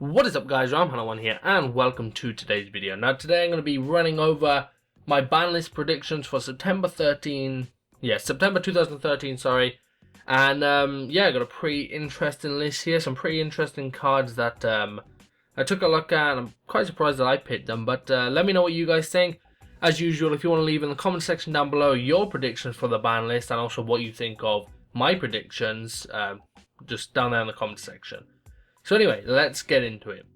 What is up guys, I'm Hannah1 here and welcome to today's video. Now today I'm going to be running over my ban list predictions for September 2013, sorry. And yeah, I got a pretty interesting list here, some pretty interesting cards that I took a look at and I'm quite surprised that I picked them. But let me know what you guys think. As usual, if you want to leave in the comment section down below your predictions for the ban list and also what you think of my predictions, just down there in the comment section. So anyway, let's get into it.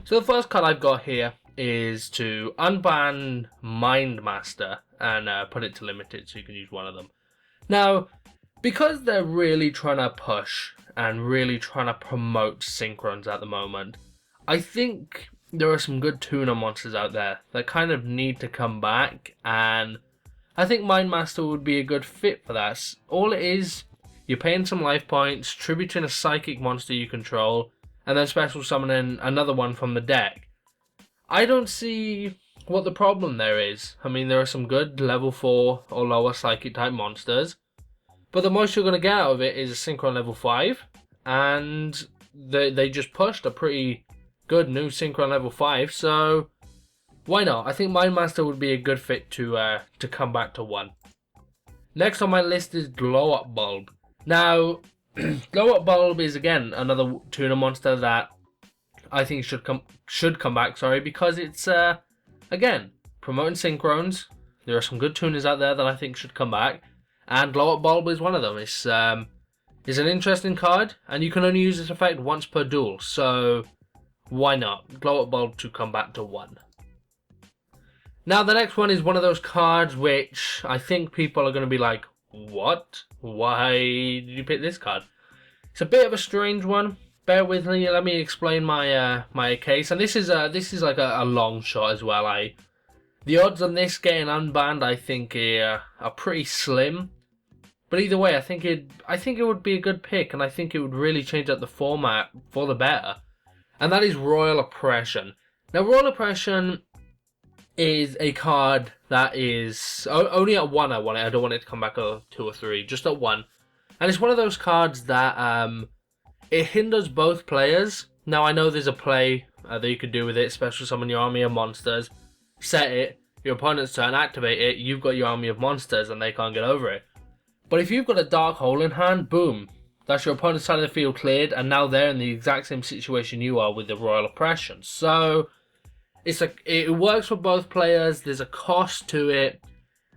So the first card I've got here is to unban Mindmaster and put it to limited so you can use one of them. Now, because they're really trying to push and really trying to promote Synchrons at the moment, I think there are some good tuner monsters out there that kind of need to come back, and I think Mindmaster would be a good fit for that. All it is, you're paying some life points, tributing a psychic monster you control, and then special summoning another one from the deck. I don't see what the problem there is. I mean, there are some good level 4 or lower psychic type monsters, but the most you're going to get out of it is a Synchron level 5, and they just pushed a pretty good new Synchron level 5, so why not? I think Mindmaster would be a good fit to come back to 1. Next on my list is Glow Up Bulb. Now, Glow Up Bulb is again another tuner monster that I think should come back, because it's again promoting Synchrons. There are some good tuners out there that I think should come back, and Glow Up Bulb is one of them. It's an interesting card, and you can only use this effect once per duel, so why not? Glow Up Bulb to come back to 1. Now the next one is one of those cards which I think people are going to be like, what? Why did you pick this card? It's a bit of a strange one. Bear with me. Let me explain my my case. And this is like a long shot as well. The odds on this getting unbanned, I think, are pretty slim. But either way, I think it would be a good pick, and I think it would really change up the format for the better. And that is Royal Oppression. Now, Royal Oppression is a card that is only at 1 I want it. I don't want it to come back at 2 or 3, just at 1. And it's one of those cards that it hinders both players. Now I know there's a play that you could do with it, special summon your army of monsters, set it, your opponent's turn, activate it, you've got your army of monsters and they can't get over it. But if you've got a Dark Hole in hand, boom, that's your opponent's side of the field cleared, and now they're in the exact same situation you are with the Royal Oppression. So it works for both players. There's a cost to it,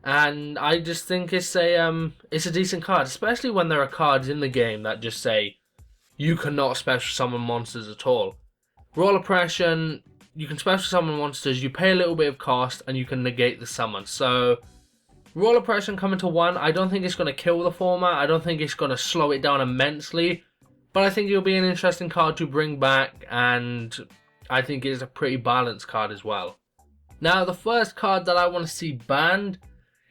and I just think it's a decent card, especially when there are cards in the game that just say you cannot special summon monsters at all. Royal Oppression, you can special summon monsters, you pay a little bit of cost, and you can negate the summon. So Royal Oppression coming to 1, I don't think it's going to kill the format. I don't think it's going to slow it down immensely, but I think it'll be an interesting card to bring back, and I think it's a pretty balanced card as well. Now, the first card that I want to see banned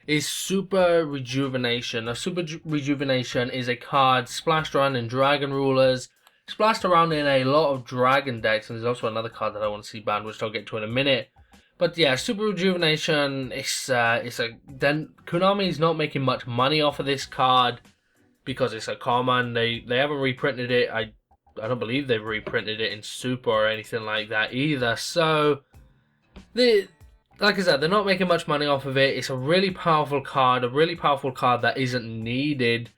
is Super Rejuvenation. Now, Super Rejuvenation is a card splashed around in Dragon Rulers, splashed around in a lot of Dragon decks, and there's also another card that I want to see banned, which I'll get to in a minute. But yeah, Super Rejuvenation, Konami's not making much money off of this card because it's a common. They haven't reprinted it. I don't believe they've reprinted it in Super or anything like that either. So, like I said, they're not making much money off of it. It's a really powerful card that isn't needed.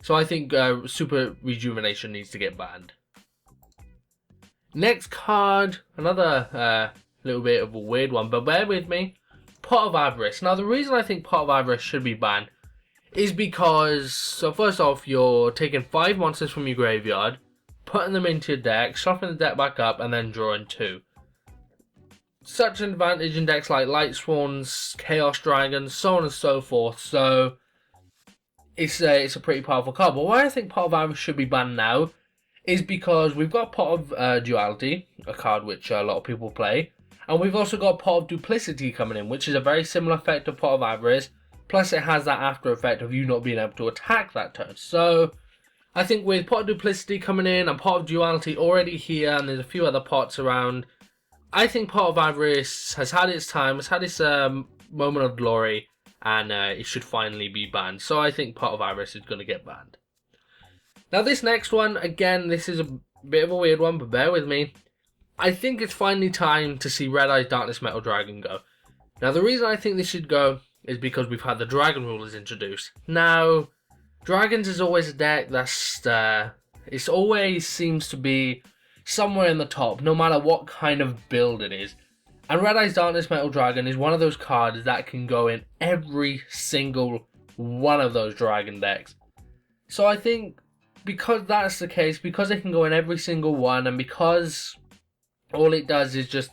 So I think Super Rejuvenation needs to get banned. Next card, another little bit of a weird one, but bear with me. Pot of Avarice. Now, the reason I think Pot of Avarice should be banned is because, so first off, you're taking 5 monsters from your graveyard, putting them into your deck, shuffling the deck back up, and then drawing 2. Such an advantage in decks like Light Swans, Chaos Dragons, so on and so forth. So it's a pretty powerful card. But why I think Pot of Avarice should be banned now is because we've got Pot of Duality, a card which a lot of people play, and we've also got Pot of Duplicity coming in, which is a very similar effect to Pot of Avarice, plus it has that after effect of you not being able to attack that turn. So I think with Pot of Duplicity coming in and Pot of Duality already here, and there's a few other pots around, I think Pot of Avarice has had its time, has had its moment of glory, and it should finally be banned. So I think Pot of Avarice is going to get banned. Now this next one, again, this is a bit of a weird one, but bear with me. I think it's finally time to see Red Eyes Darkness Metal Dragon go. Now, the reason I think this should go is because we've had the Dragon Rulers introduced. Now, Dragons is always a deck that's, it always seems to be somewhere in the top, no matter what kind of build it is. And Red Eyes Darkness Metal Dragon is one of those cards that can go in every single one of those Dragon decks. So I think because that's the case, because it can go in every single one, and because all it does is just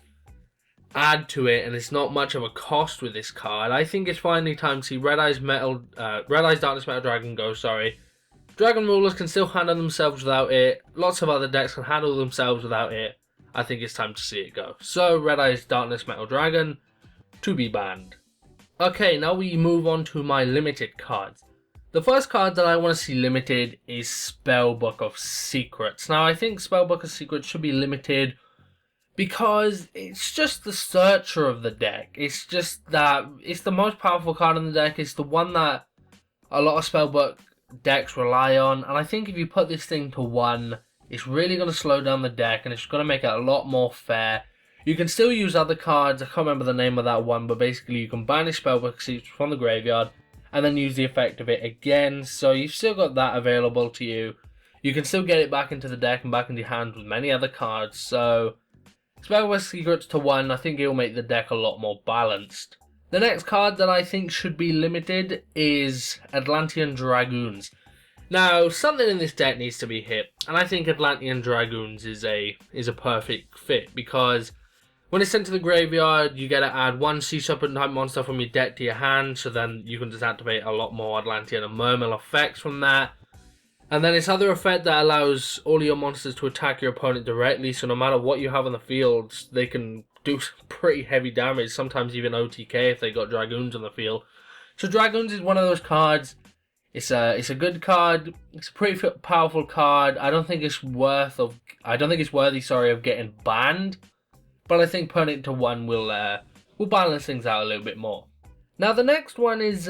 add to it, and it's not much of a cost with this card, I think it's finally time to see Red Eyes Darkness Metal Dragon go, sorry. Dragon Rulers can still handle themselves without it. Lots of other decks can handle themselves without it. I think it's time to see it go. So, Red Eyes Darkness Metal Dragon, to be banned. Okay, now we move on to my limited cards. The first card that I want to see limited is Spellbook of Secrets. Now, I think Spellbook of Secrets should be limited because it's just the searcher of the deck. It's just that it's the most powerful card in the deck. It's the one that a lot of Spellbook decks rely on, and I think if you put this thing to 1, it's really going to slow down the deck, and it's going to make it a lot more fair. You can still use other cards. I can't remember the name of that one, but basically you can banish Spellbook Secrets from the graveyard and then use the effect of it again, so you've still got that available to you. You can still get it back into the deck and back into your hand with many other cards, so Spellbook Secrets to 1, I think it will make the deck a lot more balanced. The next card that I think should be limited is Atlantean Dragoons. Now, something in this deck needs to be hit, and I think Atlantean Dragoons is a perfect fit, because when it's sent to the graveyard, you get to add 1 Sea Serpent type monster from your deck to your hand, so then you can just activate a lot more Atlantean and Mermail effects from that. And then its other effect that allows all your monsters to attack your opponent directly, so no matter what you have on the field, they can do some pretty heavy damage, sometimes even OTK if they got Dragoons on the field. So Dragoons is one of those cards. It's a good card. It's a pretty powerful card. I don't think it's worthy of getting banned, but I think putting it to 1 will balance things out a little bit more. Now the next one is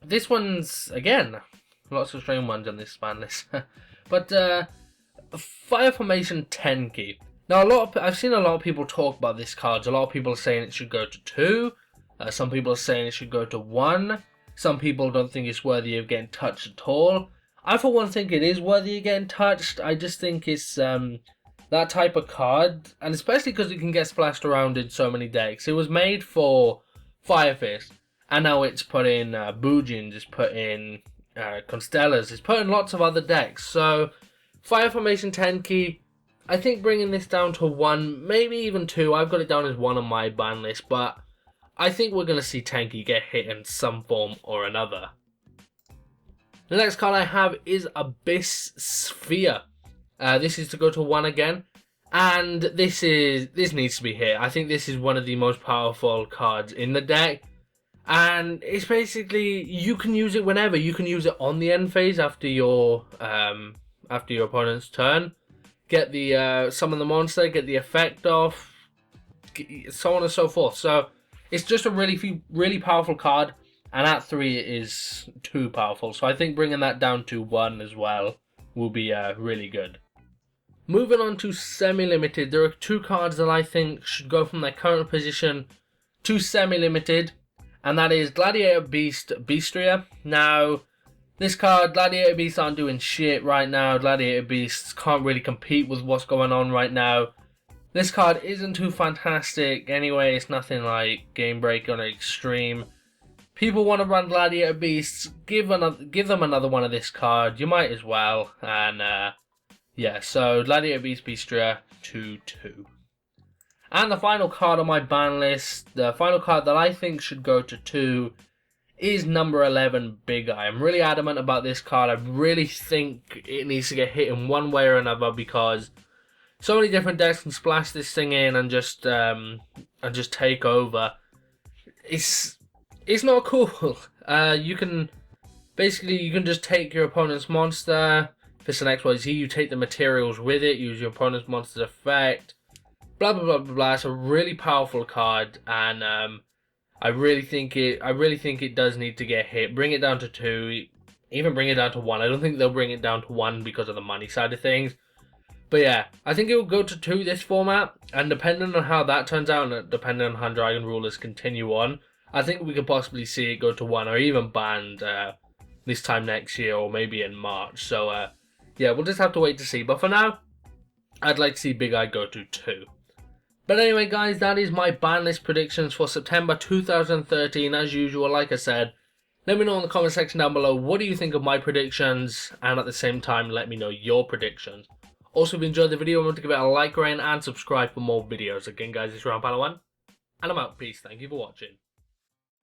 this one's again lots of strange ones on this ban list, but Fire Formation Tenki. Now I've seen a lot of people talk about this card. A lot of people are saying it should go to 2. Some people are saying it should go to 1. Some people don't think it's worthy of getting touched at all. I for one think it is worthy of getting touched. I just think it's that type of card, and especially because it can get splashed around in so many decks. It was made for Fire Fist, and now it's put in Bujins, it's put in Constellas, it's put in lots of other decks. So Fire Formation Tenki, I think bringing this down to 1, maybe even 2. I've got it down as 1 on my ban list, but I think we're going to see Tenki get hit in some form or another. The next card I have is Abyss Sphere. This is to go to 1 again, and this needs to be hit. I think this is one of the most powerful cards in the deck, and it's basically you can use it whenever. You can use it on the end phase after your opponent's turn. Get the summon the monster, get the effect off, so on and so forth. So it's just a really powerful card, and at 3 it is too powerful. So I think bringing that down to 1 as well will be really good. Moving on to semi-limited, there are 2 cards that I think should go from their current position to semi-limited, and that is Gladiator Beast Beastria. Now, this card, Gladiator Beasts aren't doing shit right now. Gladiator Beasts can't really compete with what's going on right now. This card isn't too fantastic anyway. It's nothing like Game Breaker or Extreme. People want to run Gladiator Beasts, give them another one of this card. You might as well. And yeah, so Gladiator Beast Beastria 2/2. And the final card on my ban list, the final card that I think should go to 2, is number 11, Big Eye. I'm really adamant about this card. I really think it needs to get hit in one way or another, because so many different decks can splash this thing in and just take over. It's not cool. You can just take your opponent's monster. If it's an XYZ, you take the materials with it. Use your opponent's monster's effect. Blah blah blah blah blah. It's a really powerful card, and I really think it does need to get hit. Bring it down to 2, even bring it down to 1. I don't think they'll bring it down to 1 because of the money side of things. But yeah, I think it will go to 2 this format, and depending on how that turns out, and depending on how Dragon Rulers continue on, I think we could possibly see it go to 1 or even banned this time next year or maybe in March. So yeah, we'll just have to wait to see. But for now, I'd like to see Big Eye go to 2. But anyway, guys, that is my ban list predictions for September 2013. As usual, like I said, let me know in the comment section down below, what do you think of my predictions? And at the same time, let me know your predictions. Also, if you enjoyed the video, remember to give it a like, rating, and subscribe for more videos. Again, guys, it's Round Palawan, and I'm out. Peace. Thank you for watching.